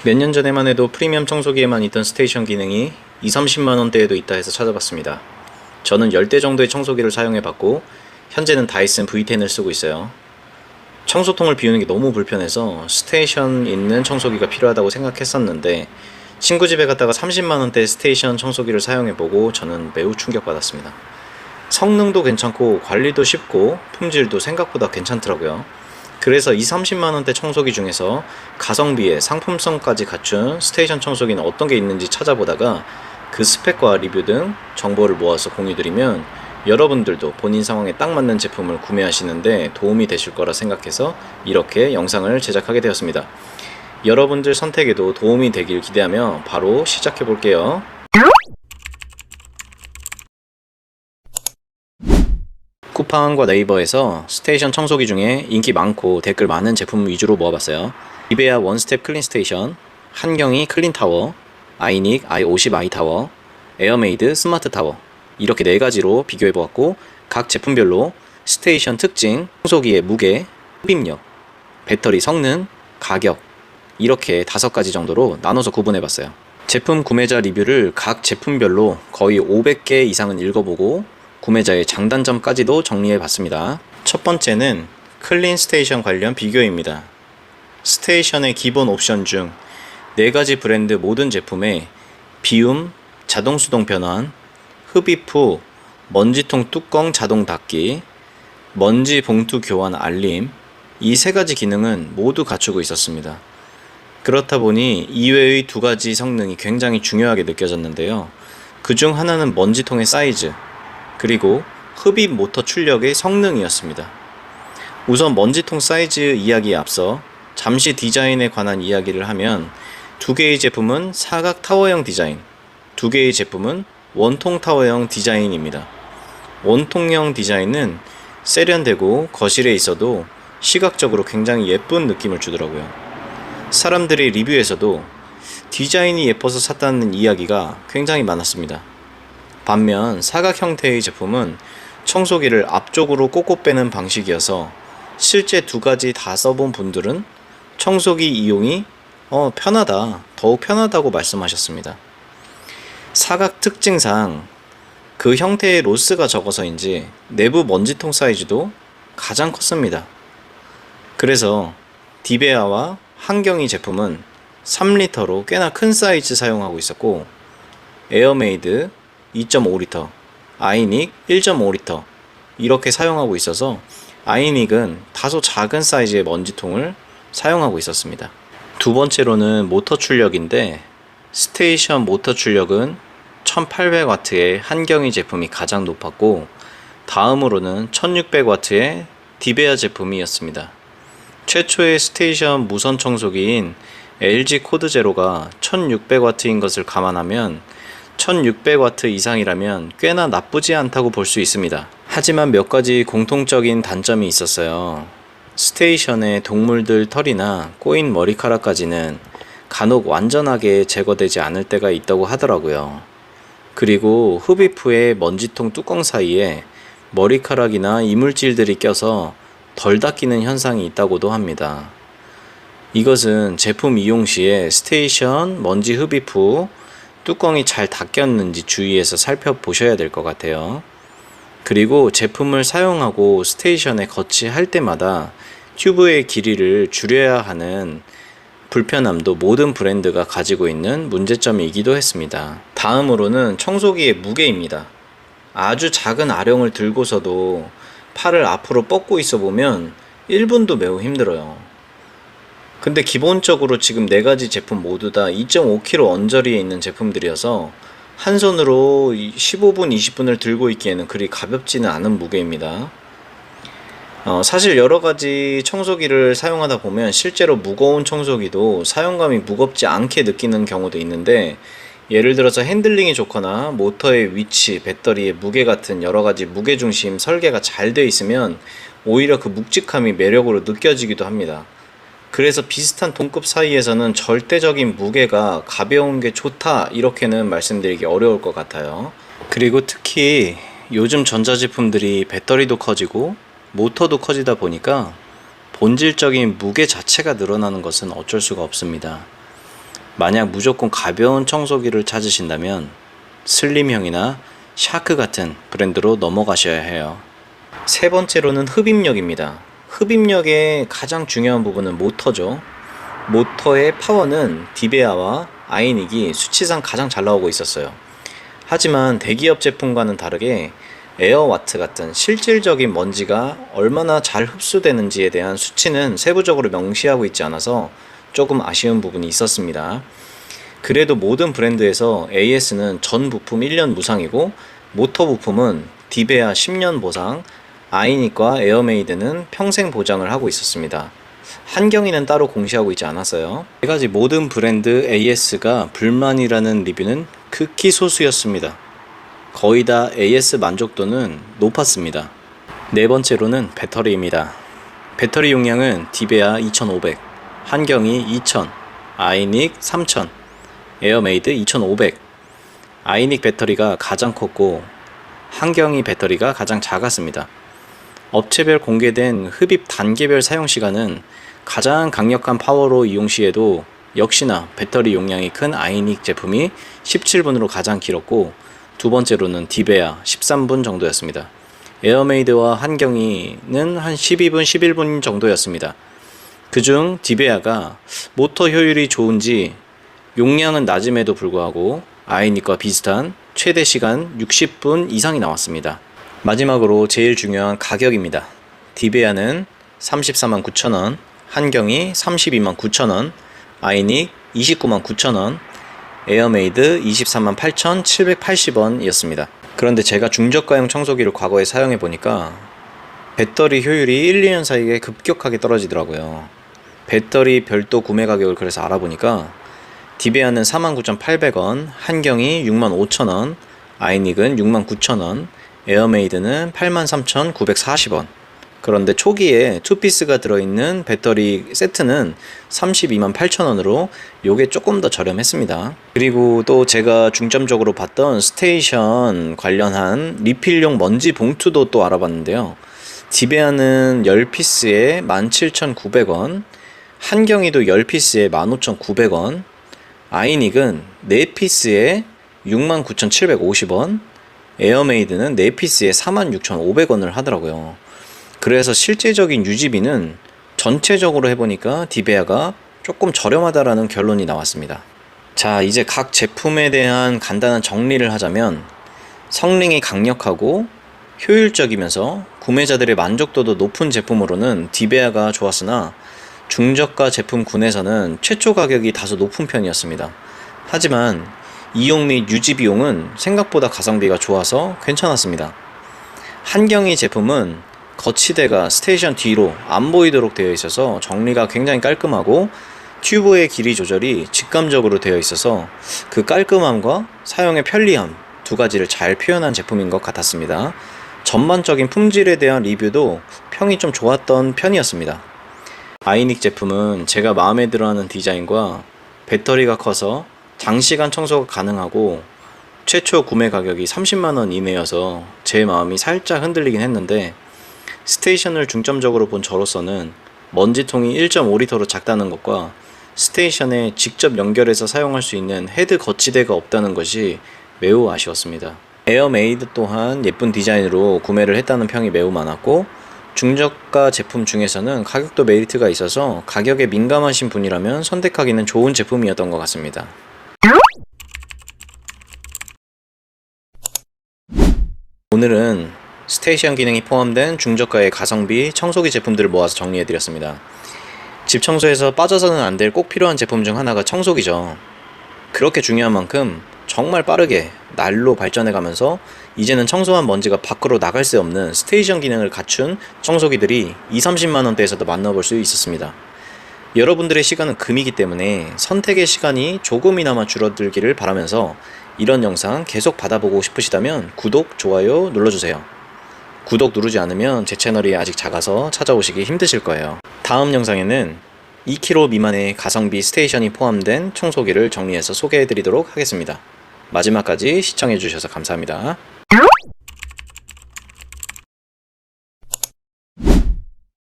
몇 년 전에만 해도 프리미엄 청소기에만 있던 스테이션 기능이 20-30만원대에도 있다 해서 찾아봤습니다. 저는 10대 정도의 청소기를 사용해봤고 현재는 다이슨 V10을 쓰고 있어요. 청소통을 비우는 게 너무 불편해서 스테이션 있는 청소기가 필요하다고 생각했었는데 친구 집에 갔다가 30만원대 스테이션 청소기를 사용해보고 저는 매우 충격받았습니다. 성능도 괜찮고 관리도 쉽고 품질도 생각보다 괜찮더라고요. 그래서 20-30만원대 청소기 중에서 가성비에 상품성까지 갖춘 스테이션 청소기는 어떤 게 있는지 찾아보다가 그 스펙과 리뷰 등 정보를 모아서 공유드리면 여러분들도 본인 상황에 딱 맞는 제품을 구매하시는데 도움이 되실 거라 생각해서 이렇게 영상을 제작하게 되었습니다. 여러분들 선택에도 도움이 되길 기대하며 바로 시작해 볼게요. 쿠팡과 네이버에서 스테이션 청소기 중에 인기 많고 댓글 많은 제품 위주로 모아봤어요. 디베아 원스텝 클린 스테이션, 한경이 클린 타워, 아이닉 i50 아이타워, 에어메이드 스마트 타워 이렇게 4가지로 비교해보았고 각 제품별로 스테이션 특징, 청소기의 무게, 흡입력, 배터리 성능, 가격 이렇게 5가지 정도로 나눠서 구분해봤어요. 제품 구매자 리뷰를 각 제품별로 거의 500개 이상은 읽어보고 구매자의 장단점까지도 정리해봤습니다. 첫 번째는 클린 스테이션 관련 비교입니다. 스테이션의 기본 옵션 중 4가지 브랜드 모든 제품에 비움, 자동 수동 변환, 흡입 후 먼지통 뚜껑 자동 닫기, 먼지 봉투 교환 알림 이 3가지 기능은 모두 갖추고 있었습니다. 그렇다 보니 이외의 2가지 성능이 굉장히 중요하게 느껴졌는데요. 그중 하나는 먼지통의 사이즈, 그리고 흡입 모터 출력의 성능이었습니다. 우선 먼지통 사이즈 이야기에 앞서 잠시 디자인에 관한 이야기를 하면 2개의 제품은 사각 타워형 디자인, 2개의 제품은 원통 타워형 디자인입니다. 원통형 디자인은 세련되고 거실에 있어도 시각적으로 굉장히 예쁜 느낌을 주더라고요. 사람들의 리뷰에서도 디자인이 예뻐서 샀다는 이야기가 굉장히 많았습니다. 반면 사각 형태의 제품은 청소기를 앞쪽으로 꽂고 빼는 방식이어서 실제 2가지 다 써본 분들은 청소기 이용이 편하다, 더욱 편하다고 말씀하셨습니다. 사각 특징상 그 형태의 로스가 적어서인지 내부 먼지통 사이즈도 가장 컸습니다. 그래서 디베아와 한경이 제품은 3리터로 꽤나 큰 사이즈 사용하고 있었고 에어메이드 2.5리터, 아이닉 1.5리터 이렇게 사용하고 있어서 아이닉은 다소 작은 사이즈의 먼지통을 사용하고 있었습니다. 두 번째로는 모터 출력인데 스테이션 모터 출력은 1800W의 한경이 제품이 가장 높았고 다음으로는 1600W의 디베아 제품이었습니다. 최초의 스테이션 무선 청소기인 LG 코드 제로가 1600W인 것을 감안하면 1600W 이상이라면 꽤나 나쁘지 않다고 볼 수 있습니다. 하지만 몇 가지 공통적인 단점이 있었어요. 스테이션의 동물들 털이나 꼬인 머리카락까지는 간혹 완전하게 제거되지 않을 때가 있다고 하더라고요. 그리고 흡입 후에 먼지통 뚜껑 사이에 머리카락이나 이물질들이 껴서 덜 닦이는 현상이 있다고도 합니다. 이것은 제품 이용 시에 스테이션 먼지 흡입 후 뚜껑이 잘 닦였는지 주의해서 살펴보셔야 될 것 같아요. 그리고 제품을 사용하고 스테이션에 거치할 때마다 튜브의 길이를 줄여야 하는 불편함도 모든 브랜드가 가지고 있는 문제점이기도 했습니다. 다음으로는 청소기의 무게입니다. 아주 작은 아령을 들고서도 팔을 앞으로 뻗고 있어 보면 1분도 매우 힘들어요. 근데 기본적으로 지금 4가지 제품 모두 다 2.5kg 언저리에 있는 제품들이어서 한 손으로 15분, 20분을 들고 있기에는 그리 가볍지는 않은 무게입니다. 사실 여러가지 청소기를 사용하다 보면 실제로 무거운 청소기도 사용감이 무겁지 않게 느끼는 경우도 있는데 예를 들어서 핸들링이 좋거나 모터의 위치, 배터리의 무게 같은 여러가지 무게중심 설계가 잘 되어 있으면 오히려 그 묵직함이 매력으로 느껴지기도 합니다. 그래서 비슷한 동급 사이에서는 절대적인 무게가 가벼운 게 좋다 이렇게는 말씀드리기 어려울 것 같아요. 그리고 특히 요즘 전자제품들이 배터리도 커지고 모터도 커지다 보니까 본질적인 무게 자체가 늘어나는 것은 어쩔 수가 없습니다. 만약 무조건 가벼운 청소기를 찾으신다면 슬림형이나 샤크 같은 브랜드로 넘어가셔야 해요. 세 번째로는 흡입력입니다. 흡입력의 가장 중요한 부분은 모터죠. 모터의 파워는 디베아와 아이닉이 수치상 가장 잘 나오고 있었어요. 하지만 대기업 제품과는 다르게 에어와트 같은 실질적인 먼지가 얼마나 잘 흡수되는지에 대한 수치는 세부적으로 명시하고 있지 않아서 조금 아쉬운 부분이 있었습니다. 그래도 모든 브랜드에서 AS는 전 부품 1년 무상이고 모터 부품은 디베아 10년 보상, 아이닉과 에어메이드는 평생 보장을 하고 있었습니다. 한경이는 따로 공시하고 있지 않았어요. 네 가지 모든 브랜드 AS가 불만이라는 리뷰는 극히 소수였습니다. 거의 다 AS 만족도는 높았습니다. 네 번째로는 배터리입니다. 배터리 용량은 디베아 2500, 한경이 2000, 아이닉 3000, 에어메이드 2500. 아이닉 배터리가 가장 컸고 한경이 배터리가 가장 작았습니다. 업체별 공개된 흡입 단계별 사용시간은 가장 강력한 파워로 이용 시에도 역시나 배터리 용량이 큰 아이닉 제품이 17분으로 가장 길었고 두 번째로는 디베아 13분 정도였습니다. 에어메이드와 한경이는 한 12분, 11분 정도였습니다. 그중 디베아가 모터 효율이 좋은지 용량은 낮음에도 불구하고 아이닉과 비슷한 최대 시간 60분 이상이 나왔습니다. 마지막으로 제일 중요한 가격입니다. 디베아는 349,000원, 000원, 한경이 329,000원, 아이닉 299,000원, 에어메이드 238,780원 이었습니다. 그런데 제가 중저가형 청소기를 과거에 사용해 보니까 배터리 효율이 1, 2년 사이에 급격하게 떨어지더라고요. 배터리 별도 구매 가격을 그래서 알아보니까 디베아는 49,800원, 한경이 65,000원, 아이닉은 69,000원, 에어메이드는 83,940원. 그런데 초기에 투피스가 들어있는 배터리 세트는 328,000원으로 요게 조금 더 저렴했습니다. 그리고 또 제가 중점적으로 봤던 스테이션 관련한 리필용 먼지 봉투도 또 알아봤는데요. 디베아는 10피스에 17,900원, 한경이도 10피스에 15,900원, 아이닉은 4피스에 69,750원, 에어메이드는 4피스에 46,500원을 하더라고요. 그래서 실제적인 유지비는 전체적으로 해보니까 디베아가 조금 저렴하다라는 결론이 나왔습니다. 자, 이제 각 제품에 대한 간단한 정리를 하자면 성능이 강력하고 효율적이면서 구매자들의 만족도도 높은 제품으로는 디베아가 좋았으나 중저가 제품군에서는 최초 가격이 다소 높은 편이었습니다. 하지만 이용 및 유지 비용은 생각보다 가성비가 좋아서 괜찮았습니다. 한경이 제품은 거치대가 스테이션 뒤로 안 보이도록 되어 있어서 정리가 굉장히 깔끔하고 튜브의 길이 조절이 직감적으로 되어 있어서 그 깔끔함과 사용의 편리함 두 가지를 잘 표현한 제품인 것 같았습니다. 전반적인 품질에 대한 리뷰도 평이 좀 좋았던 편이었습니다. 아이닉 제품은 제가 마음에 들어하는 디자인과 배터리가 커서 장시간 청소가 가능하고 최초 구매 가격이 30만원 이내여서 제 마음이 살짝 흔들리긴 했는데 스테이션을 중점적으로 본 저로서는 먼지통이 1.5리터로 작다는 것과 스테이션에 직접 연결해서 사용할 수 있는 헤드 거치대가 없다는 것이 매우 아쉬웠습니다. 에어메이드 또한 예쁜 디자인으로 구매를 했다는 평이 매우 많았고 중저가 제품 중에서는 가격도 메리트가 있어서 가격에 민감하신 분이라면 선택하기는 좋은 제품이었던 것 같습니다. 오늘은 스테이션 기능이 포함된 중저가의 가성비 청소기 제품들을 모아서 정리해드렸습니다. 집 청소에서 빠져서는 안 될 꼭 필요한 제품 중 하나가 청소기죠. 그렇게 중요한 만큼 정말 빠르게 날로 발전해가면서 이제는 청소한 먼지가 밖으로 나갈 수 없는 스테이션 기능을 갖춘 청소기들이 20-30만원대에서도 만나볼 수 있었습니다. 여러분들의 시간은 금이기 때문에 선택의 시간이 조금이나마 줄어들기를 바라면서 이런 영상 계속 받아보고 싶으시다면 구독, 좋아요 눌러주세요. 구독 누르지 않으면 제 채널이 아직 작아서 찾아오시기 힘드실 거예요. 다음 영상에는 2kg 미만의 가성비 스테이션이 포함된 청소기를 정리해서 소개해드리도록 하겠습니다. 마지막까지 시청해주셔서 감사합니다.